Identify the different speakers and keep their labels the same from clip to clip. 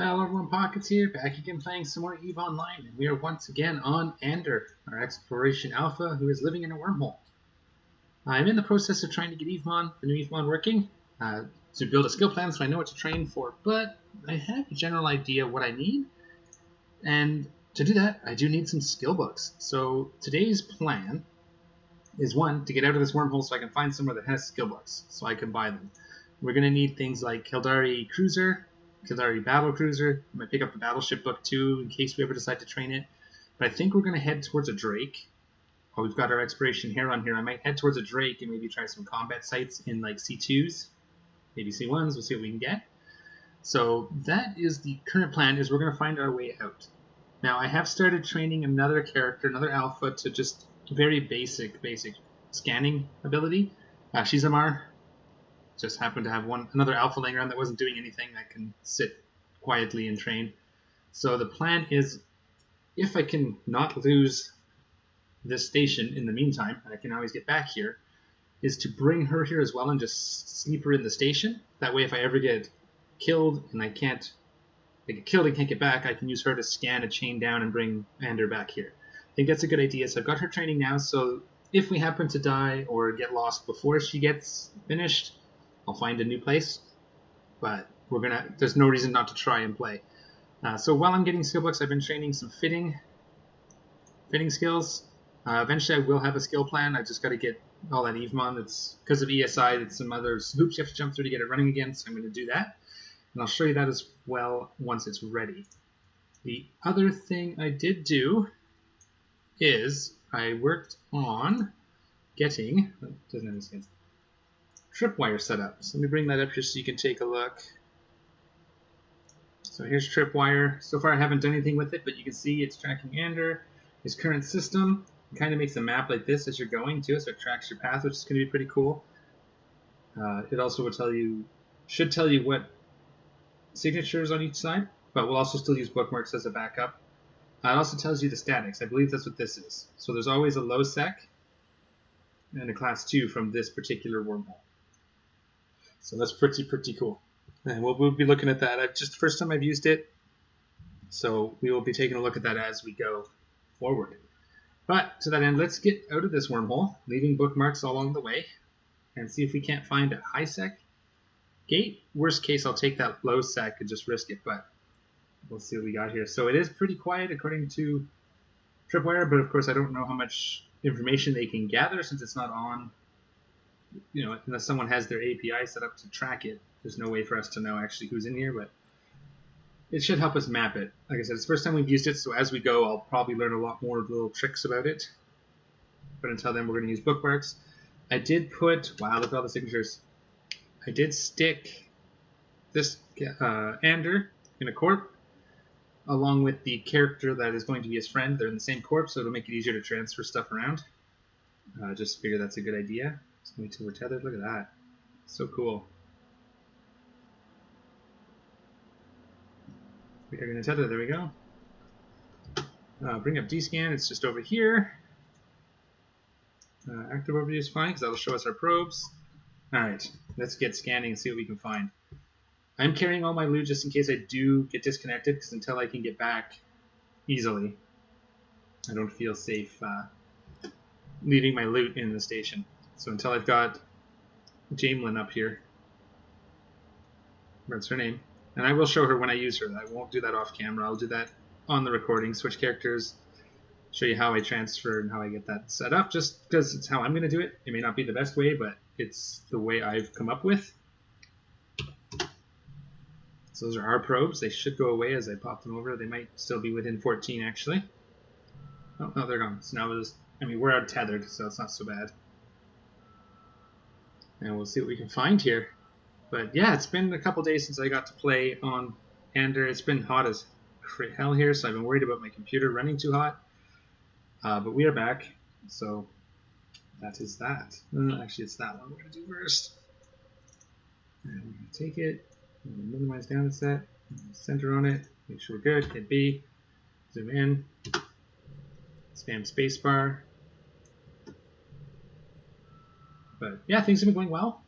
Speaker 1: Hello everyone, Pockets here, back again playing some more EVE Online, and we are once again on Ander, our exploration alpha who is living in a wormhole. I'm in the process of trying to get EVEMon, the new EVEMon working, to build a skill plan so I know what to train for, but I have a general idea of what I need, and to do that I do need some skill books. So today's plan is one, to get out of this wormhole so I can find somewhere that has skill books, so I can buy them. We're going to need things like Kildari Cruiser, Kildari Battle Cruiser. I might pick up the Battleship book too in case we ever decide to train it. But I think we're going to head towards a Drake. Oh, we've got our exploration Heron here. I might head towards a Drake and maybe try some combat sites in like C2s, maybe C1s. We'll see what we can get. So that is the current plan, is we're going to find our way out. Now I have started training another character, another alpha, to just very basic scanning ability. She's Amar. Just happened to have another alpha laying around that wasn't doing anything, that can sit quietly and train. So the plan is, if I can not lose this station in the meantime, and I can always get back here, is to bring her here as well and just sleep her in the station. That way if I ever get killed and I get killed and can't get back, I can use her to scan a chain down and bring Ander back here. I think that's a good idea. So I've got her training now, so if we happen to die or get lost before she gets finished, I'll find a new place, but there's no reason not to try and play. So while I'm getting skill books, I've been training some fitting skills. Eventually I will have a skill plan. I just got to get all that EVEMon. It's because of ESI, that's some other hoops you have to jump through to get it running again, so I'm going to do that. And I'll show you that as well once it's ready. The other thing I did do is I worked on getting... Oh, doesn't have any skins. Tripwire setup. So let me bring that up here so you can take a look. So here's Tripwire. So far I haven't done anything with it, but you can see it's tracking Ander, his current system. It kind of makes a map like this as you're going too, so it tracks your path, which is going to be pretty cool. It also should tell you what signatures on each side, but we'll also still use bookmarks as a backup. It also tells you the statics. I believe that's what this is. So there's always a low sec and a class 2 from this particular wormhole. So that's pretty cool. And we'll be looking at that. Just the first time I've used it, so we will be taking a look at that as we go forward. But to that end, let's get out of this wormhole, leaving bookmarks all along the way, and see if we can't find a high sec gate. Worst case, I'll take that low sec and just risk it, but we'll see what we got here. So it is pretty quiet according to Tripwire, but of course I don't know how much information they can gather since it's not on. You know, unless someone has their API set up to track it, there's no way for us to know actually who's in here, but it should help us map it. Like I said, it's the first time we've used it, so as we go, I'll probably learn a lot more little tricks about it. But until then, we're going to use bookmarks. I did put, wow, look at all the signatures. I did stick this Ander in a corp, along with the character that is going to be his friend. They're in the same corp, so it'll make it easier to transfer stuff around. Just figure that's a good idea. So wait till we're tethered. Look at that. So cool. We are going to tether. There we go. Bring up D-scan. It's just over here. Active overview is fine because that'll show us our probes. Alright, let's get scanning and see what we can find. I'm carrying all my loot just in case I do get disconnected, because until I can get back easily, I don't feel safe leaving my loot in the station. So until I've got Jamelin up here, that's her name, and I will show her when I use her. I won't do that off camera. I'll do that on the recording, switch characters, show you how I transfer and how I get that set up, just because it's how I'm going to do it. It may not be the best way, but it's the way I've come up with. So those are our probes. They should go away as I pop them over. They might still be within 14 actually. Oh, no, they're gone. So now we're out tethered, so it's not so bad. And we'll see what we can find here. But yeah, it's been a couple days since I got to play on Ander. It's been hot as hell here, so I've been worried about my computer running too hot. But we are back, so that is that. Actually, it's that one we're going to do first. And we're going to take it, minimize down the set, center on it, make sure we're good, hit B, zoom in, spam spacebar. But yeah, things have been going well.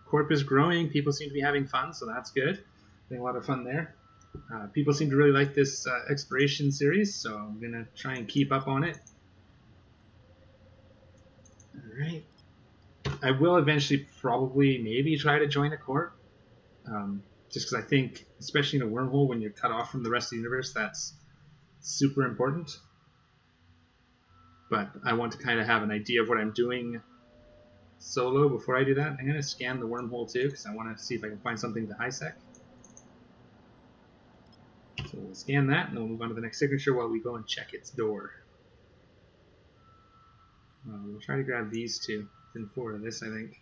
Speaker 1: Corp is growing, people seem to be having fun, so that's good. Having a lot of fun there. People seem to really like this exploration series, so I'm going to try and keep up on it. Alright. I will eventually probably maybe try to join a court. Just because I think, especially in a wormhole, when you're cut off from the rest of the universe, that's super important. But I want to kind of have an idea of what I'm doing solo before I do that. I'm going to scan the wormhole too, because I want to see if I can find something to high sec. So we'll scan that, and then we'll move on to the next signature while we go and check its door. We'll try to grab these two. Then 4 of this, I think.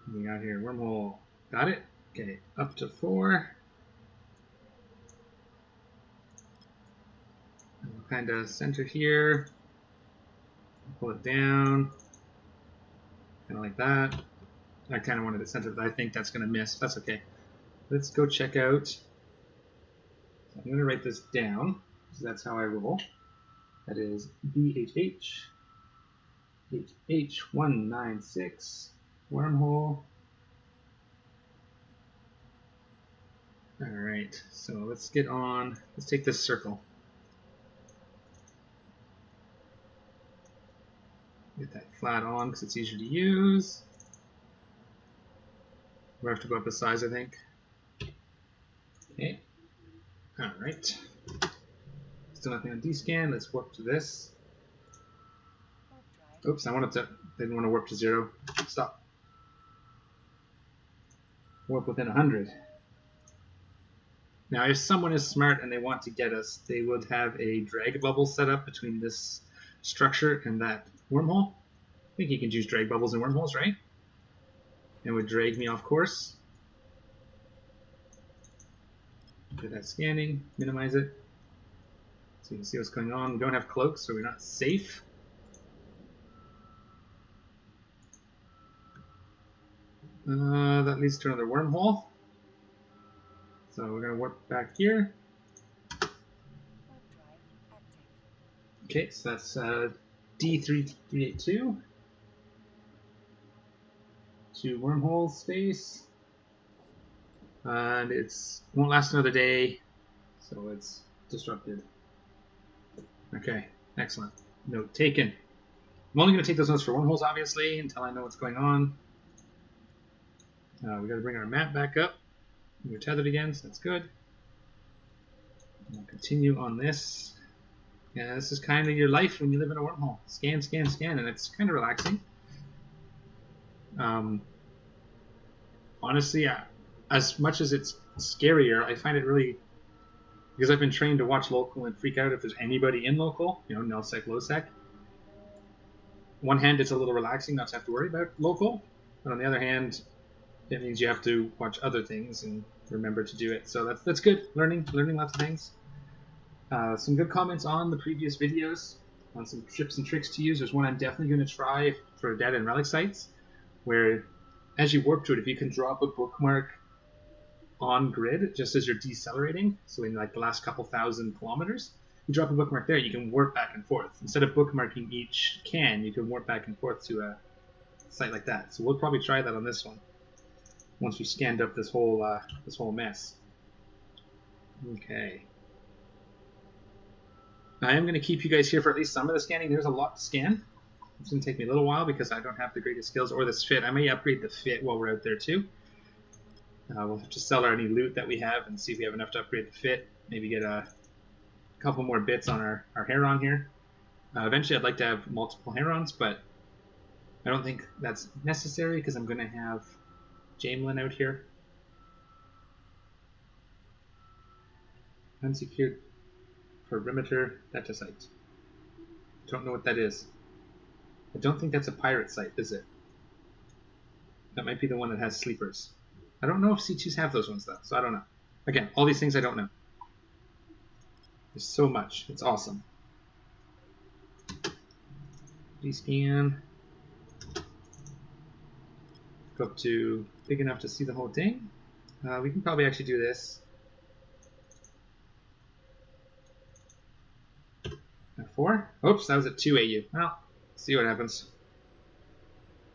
Speaker 1: What we got here? Wormhole. Got it? Okay, up to 4. And we'll kind of center here. Pull it down. Kind of like that. I kind of wanted to center, but I think that's going to miss. That's okay. Let's go check out. So I'm going to write this down, because that's how I roll. That is BHH HH196 wormhole. Alright, so let's get on. Let's take this circle. Get that flat on because it's easier to use. We'll have to go up a size, I think. Okay. Alright. Still nothing on D-scan. Let's warp to this. Oops, I wanted to. Didn't want to warp to 0. Stop. Warp within 100. Now, if someone is smart and they want to get us, they would have a drag bubble set up between this structure and that wormhole. I think you can use drag bubbles in wormholes, right? And would drag me off course. Do that scanning, minimize it. So you can see what's going on. We don't have cloaks, so we're not safe. That leads to another wormhole. So we're going to warp back here. Okay, so that's D3382. 2 wormhole space. And it's won't last another day, so it's disrupted. Okay, excellent. Note taken. I'm only going to take those notes for wormholes, obviously, until I know what's going on. We got to bring our map back up. We're tethered again, so that's good. We'll continue on this. Yeah, this is kind of your life when you live in a wormhole. Scan, scan, scan, and it's kind of relaxing. Honestly, as much as it's scarier, I find it really, because I've been trained to watch local and freak out if there's anybody in local, you know, nullsec, lowsec. One hand, it's a little relaxing not to have to worry about local, but on the other hand, it means you have to watch other things and remember to do it. So that's good. Learning lots of things. Some good comments on the previous videos on some tips and tricks to use. There's one I'm definitely going to try for data and relic sites, where as you warp to it, if you can drop a bookmark on grid just as you're decelerating, so in like the last couple thousand kilometers, you drop a bookmark there, you can warp back and forth. Instead of bookmarking each can, you can warp back and forth to a site like that. So we'll probably try that on this one once we've scanned up this whole mess. Okay. I am going to keep you guys here for at least some of the scanning. There's a lot to scan. It's going to take me a little while because I don't have the greatest skills or this fit. I may upgrade the fit while we're out there too. We'll have to sell any loot that we have and see if we have enough to upgrade the fit. Maybe get a couple more bits on our Heron here. Eventually I'd like to have multiple Herons, but I don't think that's necessary because I'm going to have Jamelin out here. Unsecured perimeter data site. Don't know what that is. I don't think that's a pirate site, is it? That might be the one that has sleepers. I don't know if C2s have those ones though, so I don't know. Again, all these things I don't know. There's so much. It's awesome. D-scan. Go up to big enough to see the whole thing. We can probably actually do this. F4. Oops, that was at 2 AU. Well, see what happens.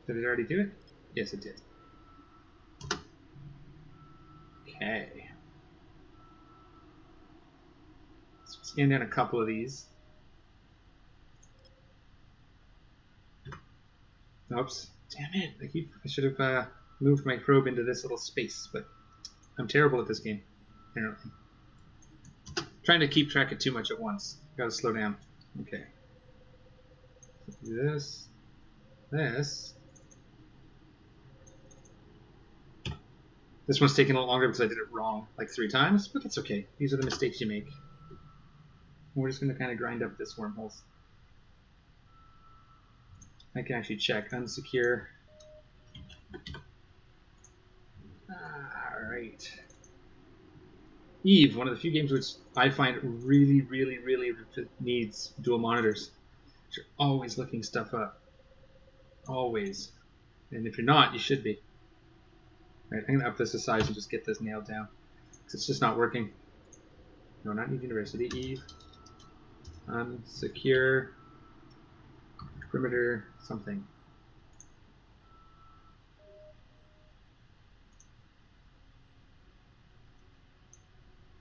Speaker 1: Did it already do it? Yes, it did. Okay. Let's scan down a couple of these. Oops. Damn it. I should have moved my probe into this little space, but I'm terrible at this game, apparently. Trying to keep track of too much at once. Gotta slow down. Okay. Do this. This. This one's taking a little longer because I did it wrong like 3 times, but that's okay. These are the mistakes you make. We're just going to kind of grind up this wormholes. I can actually check unsecure. Alright. Eve, one of the few games which I find really needs dual monitors. You're always looking stuff up. Always. And if you're not, you should be. Alright, I'm going to up this to size and just get this nailed down. Because it's just not working. No, not Eve University. Eve. Unsecure. Perimeter. Something.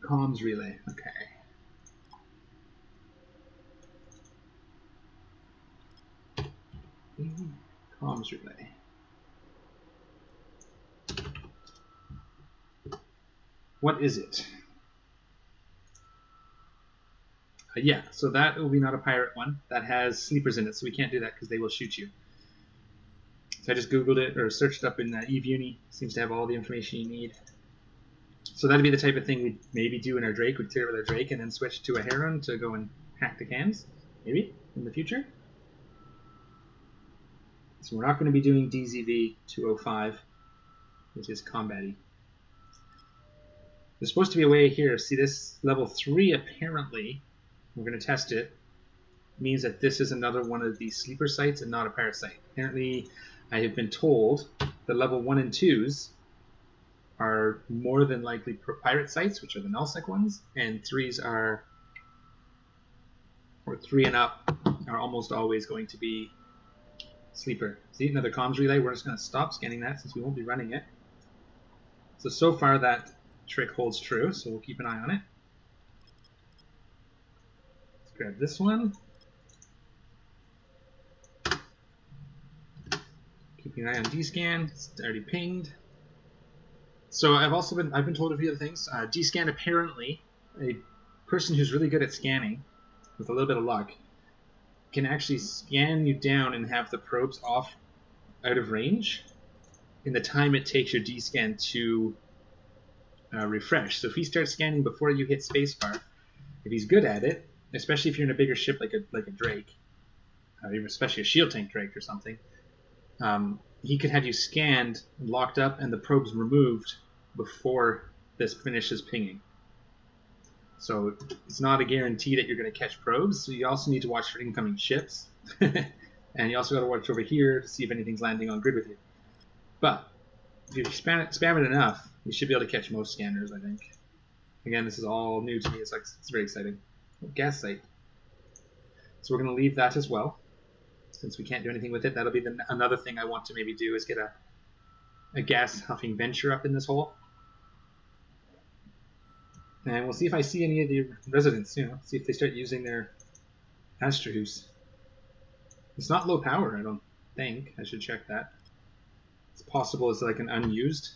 Speaker 1: Comms relay. Okay. Comms relay. What is it? Yeah, so that will be not a pirate one. That has sleepers in it, so we can't do that because they will shoot you. So I just Googled it or searched up in Eve Uni. Seems to have all the information you need. So that'd be the type of thing we'd maybe do in our Drake. We'd clear with our Drake and then switch to a Heron to go and hack the cans. Maybe in the future. So we're not going to be doing DZV 205, which is combat-y. There's supposed to be a way here. See this level 3 apparently, we're going to test it, means that this is another one of these sleeper sites and not a pirate site. Apparently, I have been told that level 1 and 2s are more than likely pirate sites, which are the nullsec ones, and 3s are, or 3 and up, are almost always going to be sleeper. See, another comms relay. We're just going to stop scanning that since we won't be running it. So far that trick holds true, so we'll keep an eye on it. Let's grab this one. Keeping an eye on DScan. It's already pinged. So I've been told a few other things. DScan apparently, a person who's really good at scanning, with a little bit of luck, can actually scan you down and have the probes off out of range in the time it takes your DScan to refresh. So if he starts scanning before you hit spacebar, if he's good at it, especially if you're in a bigger ship like a Drake, especially a shield tank Drake or something, he could have you scanned, locked up, and the probes removed before this finishes pinging. So it's not a guarantee that you're going to catch probes. So you also need to watch for incoming ships, and you also got to watch over here to see if anything's landing on grid with you. But if you spam it enough, you should be able to catch most scanners, I think. Again, this is all new to me. It's very exciting. Gas site. So we're going to leave that as well. Since we can't do anything with it, that'll be another thing I want to maybe do is get a gas huffing venture up in this hole. And we'll see if I see any of the residents, see if they start using their Astrohoos. It's not low power, I don't think. I should check that. It's possible it's like an unused.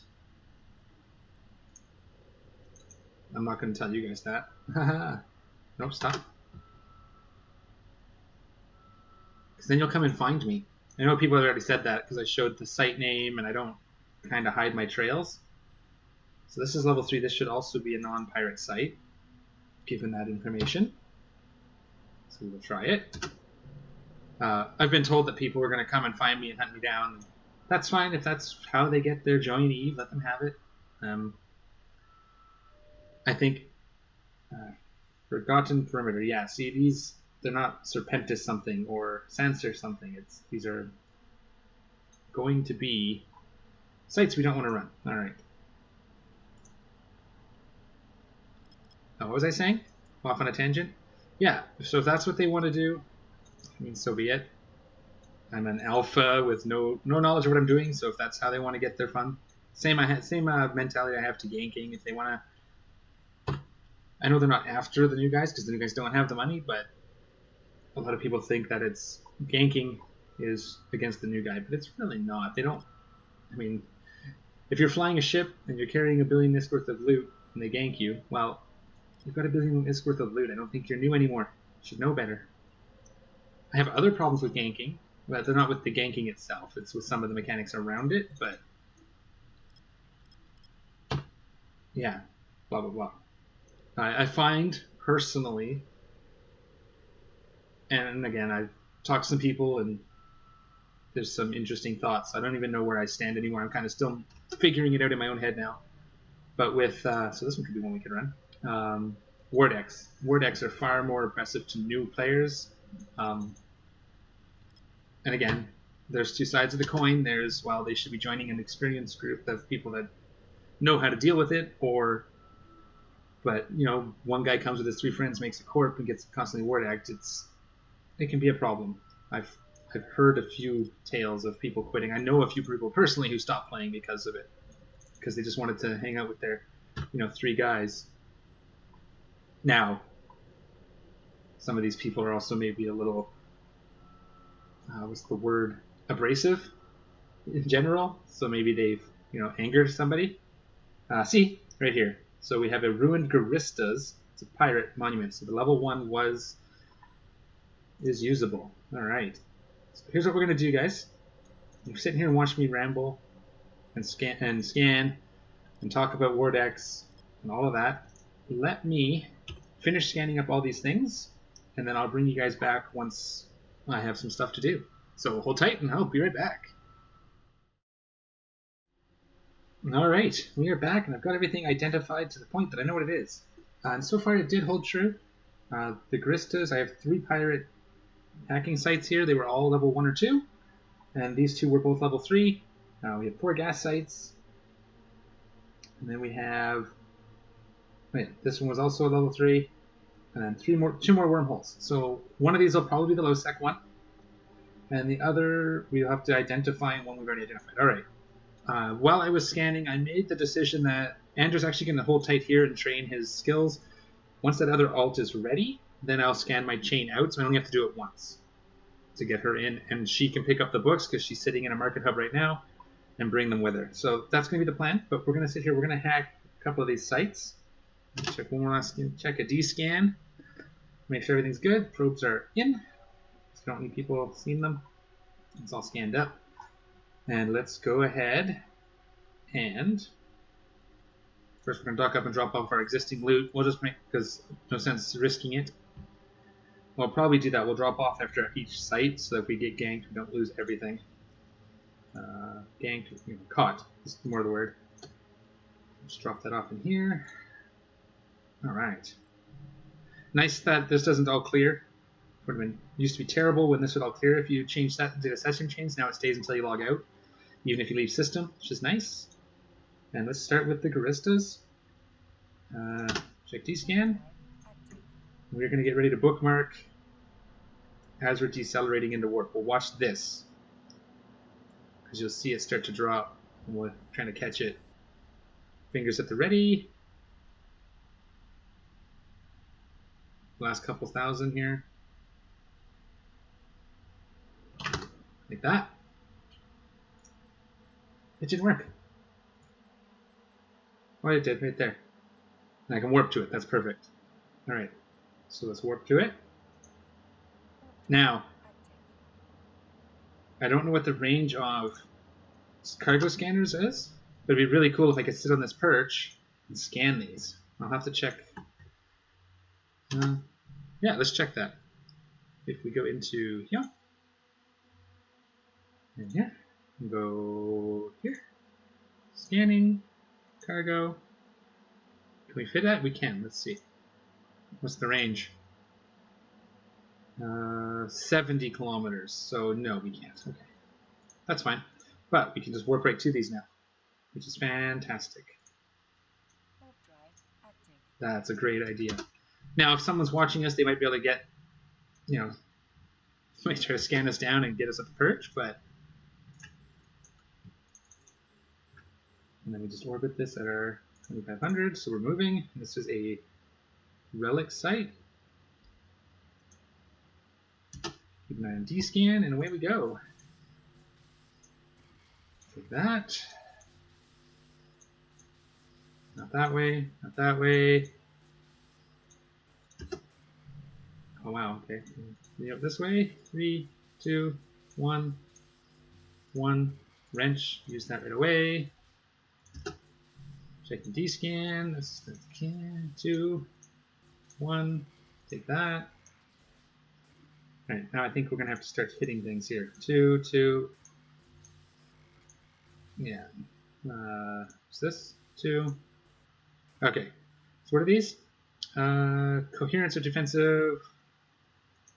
Speaker 1: I'm not going to tell you guys that. Nope, stop. Because then you'll come and find me. I know people have already said that because I showed the site name and I don't kind of hide my trails. So this is level 3. This should also be a non-pirate site, given that information. So we will try it. I've been told that people are going to come and find me and hunt me down. That's fine. If that's how they get their join Eve, let them have it. I think Forgotten Perimeter. Yeah, see, these, they're not Serpentis something or Sanser something. These are going to be sites we don't want to run. All right. Oh, what was I saying? Off on a tangent? Yeah, so if that's what they want to do, I mean, so be it. I'm an alpha with no knowledge of what I'm doing, so if that's how they want to get their fun, Same mentality I have to ganking. If they want to, I know they're not after the new guys because the new guys don't have the money, but a lot of people think that it's ganking is against the new guy, but it's really not. They don't. I mean, if you're flying a ship and you're carrying $1 billion worth of loot and they gank you, well, you've got $1 billion worth of loot. I don't think you're new anymore. You should know better. I have other problems with ganking, but they're not with the ganking itself. It's with some of the mechanics around it, but yeah, blah, blah, blah. I find, personally, and again, I've talked to some people, and there's some interesting thoughts. I don't even know where I stand anymore. I'm kind of still figuring it out in my own head now. But with, so this one could be one we could run. War decks. War decks are far more aggressive to new players. And again, there's two sides of the coin. There's, well, they should be joining an experienced group of people that know how to deal with it, but, you know, one guy comes with his 3 friends, makes a corp, and gets constantly war decked. It can be a problem. I've heard a few tales of people quitting. I know a few people personally who stopped playing because of it, because they just wanted to hang out with their, 3 guys. Now, some of these people are also maybe a little, what's the word, abrasive in general. So maybe they've, angered somebody. See, right here. So we have a ruined Garistas. It's a pirate monument. So the level 1 is usable. All right. So here's what we're going to do, guys. You're sitting here and watch me ramble and scan and talk about war decks and all of that. Let me finish scanning up all these things, and then I'll bring you guys back once I have some stuff to do. So hold tight, and I'll be right back. All right, we are back, and I've got everything identified to the point that I know what it is. And so far, it did hold true. The Garistas, I have 3 pirate hacking sites here. They were all level 1 or 2, and these 2 were both level 3. We have 4 gas sites, and then we have. Wait, this one was also a level 3, and then 2 more wormholes. So one of these will probably be the low sec one, and the other we'll have to identify one we've already identified. All right. While I was scanning, I made the decision that Andrew's actually going to hold tight here and train his skills. Once that other alt is ready, then I'll scan my chain out, so I only have to do it once to get her in, and she can pick up the books because she's sitting in a market hub right now and bring them with her. So that's going to be the plan, but we're going to sit here. We're going to hack a couple of these sites. Check one more last scan. Check a D-scan. Make sure everything's good. Probes are in. So don't need people seeing them. It's all scanned up. And let's go ahead and first we're going to dock up and drop off our existing loot. We'll just make, because no sense risking it. We'll probably do that. We'll drop off after each site so that if we get ganked, we don't lose everything. Ganked, caught is more the word. Just drop that off in here. All right. Nice that this doesn't all clear. Would have been used to be terrible when this would all clear if you change that into a session change. Now it stays until you log out, even if you leave system, which is nice. And let's start with the Garistas. Check D-scan. We're going to get ready to bookmark as we're decelerating into warp. We'll watch this, because you'll see it start to drop, and we're trying to catch it. Fingers at the ready. Last couple thousand here. Like that. It didn't work. Oh, it did right there. And I can warp to it. That's perfect. All right. So let's warp to it. Now, I don't know what the range of cargo scanners is, but it'd be really cool if I could sit on this perch and scan these. I'll have to check. Yeah, let's check that. If we go into here, and here, and go here, scanning, cargo. Can we fit that? We can. Let's see. What's the range? 70 kilometers. So no, we can't. Okay, that's fine. But we can just warp right to these now, which is fantastic. That's a great idea. Now, if someone's watching us, they might be able to get, might try to scan us down and get us at the perch, but And then we just orbit this at our 2500, so we're moving. This is a relic site. Keep an eye on D-scan, and away we go. Take that. Not that way, not that way. Oh wow, okay. Up this way. 3, 2, 1. 1. Wrench, use that right away. Check the D-scan. This is the 2, 1. Take that. Alright, now I think we're going to have to start hitting things here. 2, 2. Yeah. What's this? 2. Okay. So what are these? Coherence or defensive?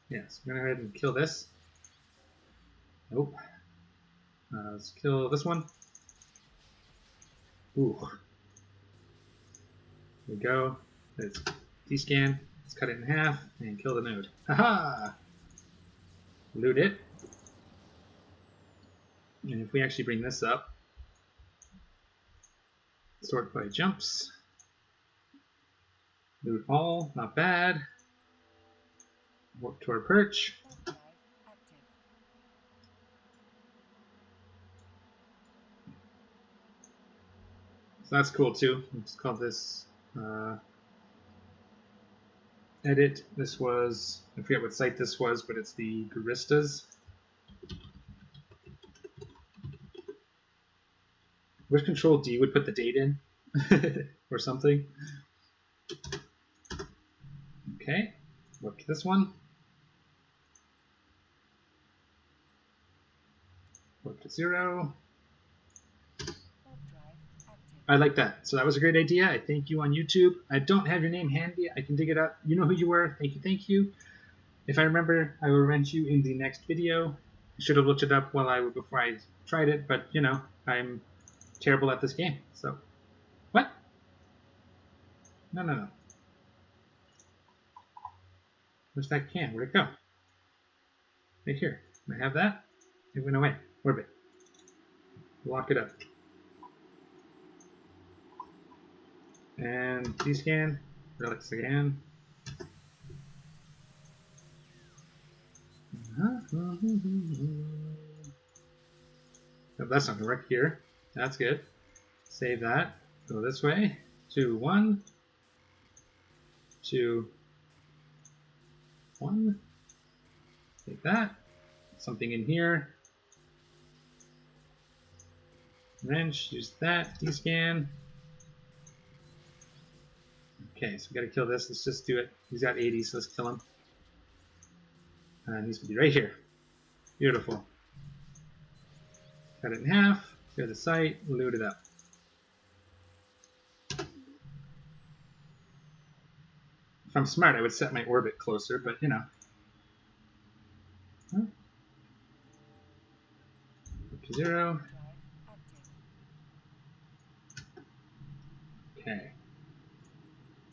Speaker 1: Yes, I'm going to go ahead and kill this. Nope. Let's kill this one. Ooh. There we go. Let's D-scan. Let's cut it in half and kill the node. Haha! Loot it. And if we actually bring this up, sort by jumps. Loot all, not bad. Warp to our perch. So that's cool too. Let's call this edit. This was, I forget what site this was, but it's the Garistas. Wish Control D would put the date in or something. Okay, warp to this one. Warp to 0. I like that. So that was a great idea. I thank you on YouTube. I don't have your name handy. I can dig it up. You know who you were. Thank you, thank you. If I remember, I will rent you in the next video. I should have looked it up before I tried it, but you know, I'm terrible at this game. So, what? No. Where's that can? Where'd it go? Right here. Can I have that? It went away. Orbit. Lock it up. And D-scan, relics again. Oh, that's not gonna work here. That's good. Save that. Go this way. 2, 1. 2, 1. Take that. Something in here. Wrench, use that. D-scan. Okay, so we gotta kill this. Let's just do it. He's got 80, so let's kill him. It needs to be right here. Beautiful. Cut it in half. Clear the site. Loot it up. If I'm smart, I would set my orbit closer, but you know. Up to 0. Okay.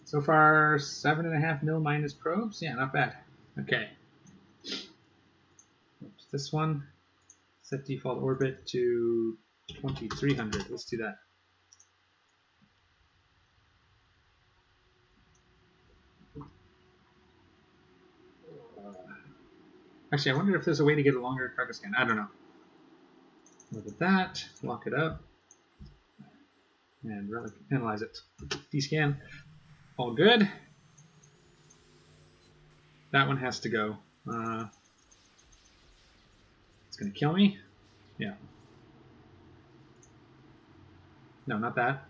Speaker 1: So far, 7.5 mil minus probes. Yeah, not bad. Okay. Oops, this one. Set default orbit to 2300. Let's do that. Actually, I wonder if there's a way to get a longer cargo scan. I don't know. Look at that. Lock it up. And relic, analyze it. D-scan. All good. That one has to go. It's going to kill me. Yeah. No, not that.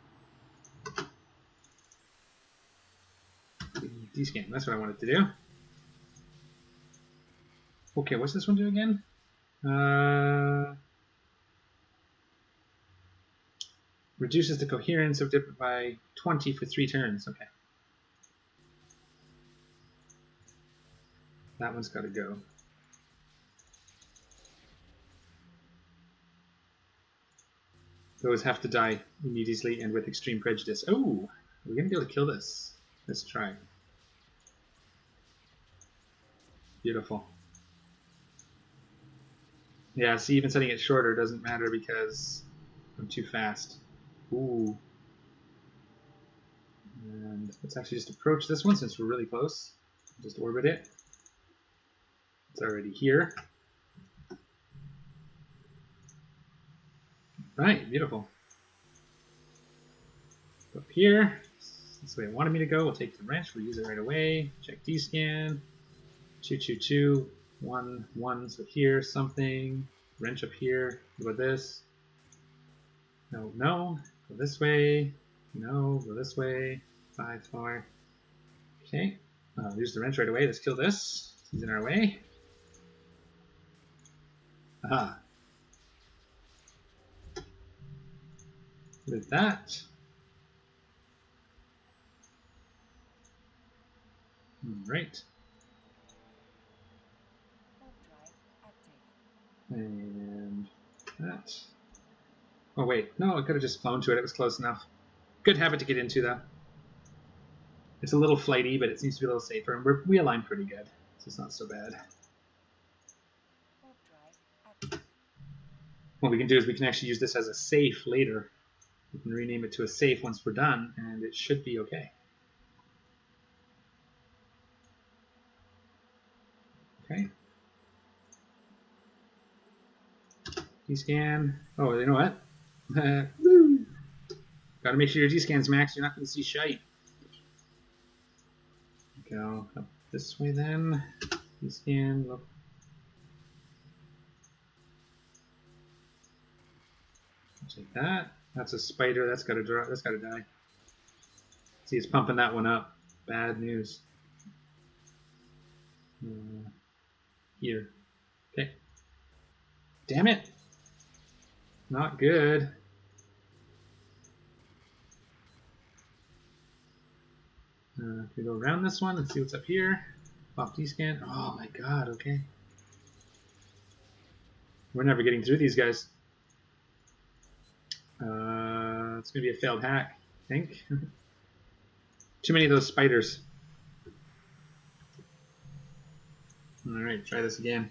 Speaker 1: D-scan. That's what I wanted to do. Okay, what's this one do again? Reduces the coherence of different by 20 for 3 turns. Okay. That one's got to go. Those have to die immediately and with extreme prejudice. Oh, we're going to be able to kill this. Let's try. Beautiful. Yeah, see, even setting it shorter doesn't matter because I'm too fast. Ooh. And let's actually just approach this one since we're really close. Just orbit it. It's already here. Right, beautiful. Up here. That's the way it wanted me to go. We'll take the wrench. We'll use it right away. Check D-scan. 2, 2, 2. 1, 1. So here, something. Wrench up here. Go this. No, no. Go this way. No, go this way. 5, 4. Okay. Use the wrench right away. Let's kill this. He's in our way. Aha. With that. Right. And that. Oh wait, no, I could have just flown to it. It was close enough. Good habit to get into, though. It's a little flighty, but it seems to be a little safer, and we align pretty good, so it's not so bad. What we can do is we can actually use this as a safe later. We can rename it to a safe once we're done, and it should be okay. Okay. D-scan. Oh, you know what? Woo! Gotta make sure your D-scan's max. You're not going to see shite. Go up this way then. D-scan. Look. Take that. That's a spider. That's got to draw. That's got to die. See, it's pumping that one up. Bad news. Here. Okay. Damn it. Not good. We go around this one and see what's up here. Pop D-scan. Oh my god, okay. We're never getting through these guys. It's going to be a failed hack, I think. Too many of those spiders. Alright, try this again.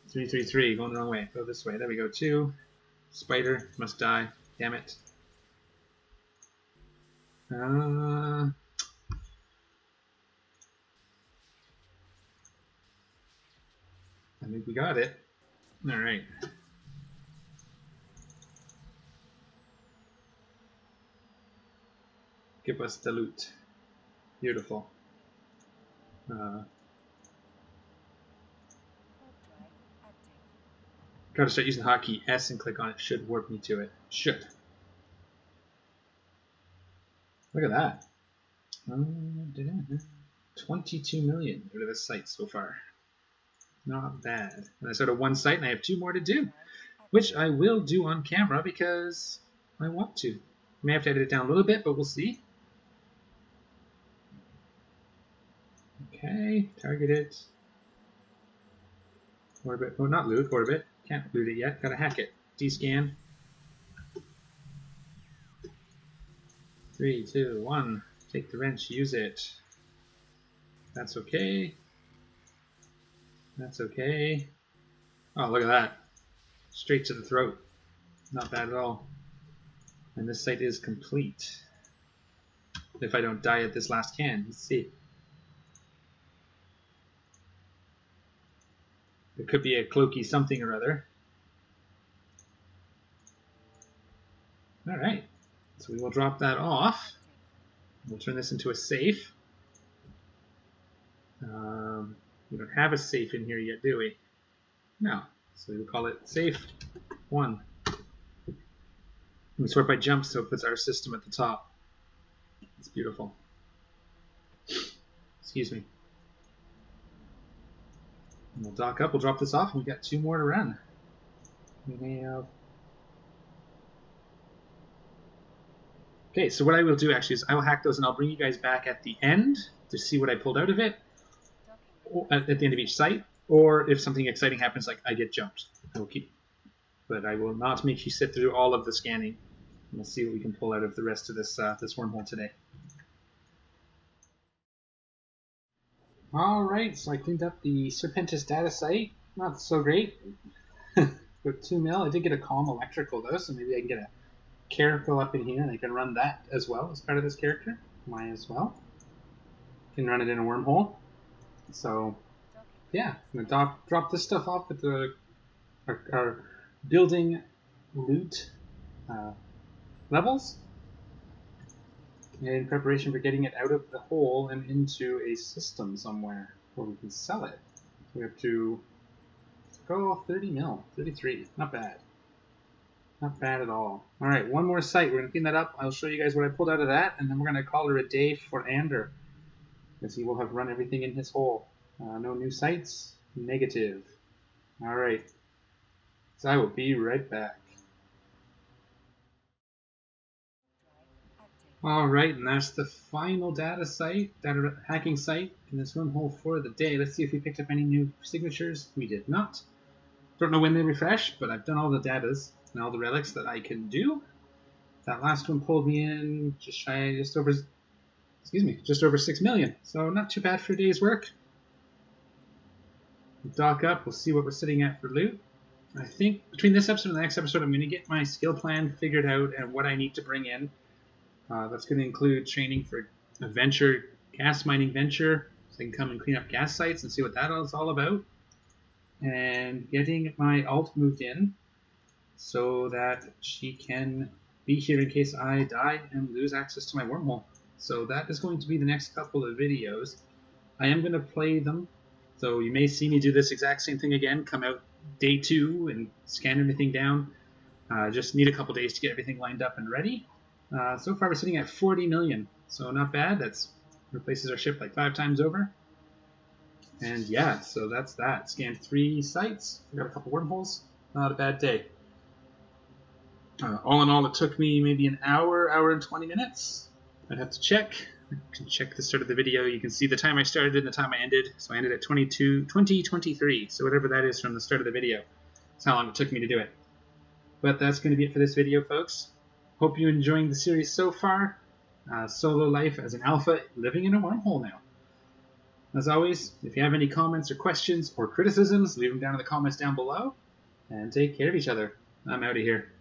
Speaker 1: 3, 3, 3, going the wrong way. Go this way. There we go. 2. Spider must die. Damn it. I think we got it. Alright. Give us the loot. Beautiful. Gotta start using the hotkey S and click on it. Should warp me to it. Should. Look at that. 22 million out of this site so far. Not bad. And I started one site and I have 2 more to do, which I will do on camera because I want to. I may have to edit it down a little bit, but we'll see. Okay, target it. Orbit. Oh, not loot, orbit. Can't loot it yet. Gotta hack it. D-scan. 3, 2, 1. Take the wrench, use it. That's okay. That's okay. Oh, look at that. Straight to the throat. Not bad at all. And this site is complete. If I don't die at this last can. Let's see. There could be a cloaky something or other. Alright. So we will drop that off. We'll turn this into a safe. We don't have a safe in here yet, do we? No. So we'll call it safe 1. We sort by jump, so it puts our system at the top. It's beautiful. Excuse me. And we'll dock up, we'll drop this off, and we've got 2 more to run. We have... Okay, so what I will do actually is I will hack those and I'll bring you guys back at the end to see what I pulled out of it, or at the end of each site, or if something exciting happens like I get jumped, I will keep. But I will not make you sit through all of the scanning. We'll see what we can pull out of the rest of this this wormhole today. Alright, so I cleaned up the Serpentis data site. Not so great. About 2 mil. I did get a calm electrical though, so maybe I can get a character up in here and I can run that as well as part of this character. Might as well. Can run it in a wormhole. So yeah, I'm gonna drop this stuff off at our building loot levels in preparation for getting it out of the hole and into a system somewhere where we can sell it. We have to go 30 mil, 33, not bad. Not bad at all. Alright, one more site. We're going to clean that up. I'll show you guys what I pulled out of that, and then we're going to call it a day for Ander, because he will have run everything in his hole. No new sites. Negative. Alright. So I will be right back. Alright, and that's the final data hacking site in this wormhole for the day. Let's see if we picked up any new signatures. We did not. Don't know when they refresh, but I've done all the datas and all the relics that I can do. That last one pulled me in just over 6 million. So not too bad for a day's work. Dock up, we'll see what we're sitting at for loot. I think between this episode and the next episode, I'm going to get my skill plan figured out and what I need to bring in. That's going to include training for a gas mining venture, so I can come and clean up gas sites and see what that is all about. And getting my alt moved in so that she can be here in case I die and lose access to my wormhole. So that is going to be the next couple of videos. I am going to play them, so you may see me do this exact same thing again, come out day 2 and scan everything down. Just need a couple days to get everything lined up and ready. So far we're sitting at 40 million, so not bad. That's replaces our ship like 5 times over. And yeah, so that's that. Scanned 3 sites, got a couple wormholes, not a bad day. All in all, it took me maybe an hour and 20 minutes. I'd have to check. I can check the start of the video. You can see the time I started and the time I ended. So I ended at 20:23. So whatever that is from the start of the video. That's how long it took me to do it. But that's going to be it for this video, folks. Hope you're enjoying the series so far. Solo life as an alpha, living in a wormhole now. As always, if you have any comments or questions or criticisms, leave them down in the comments down below. And take care of each other. I'm out of here.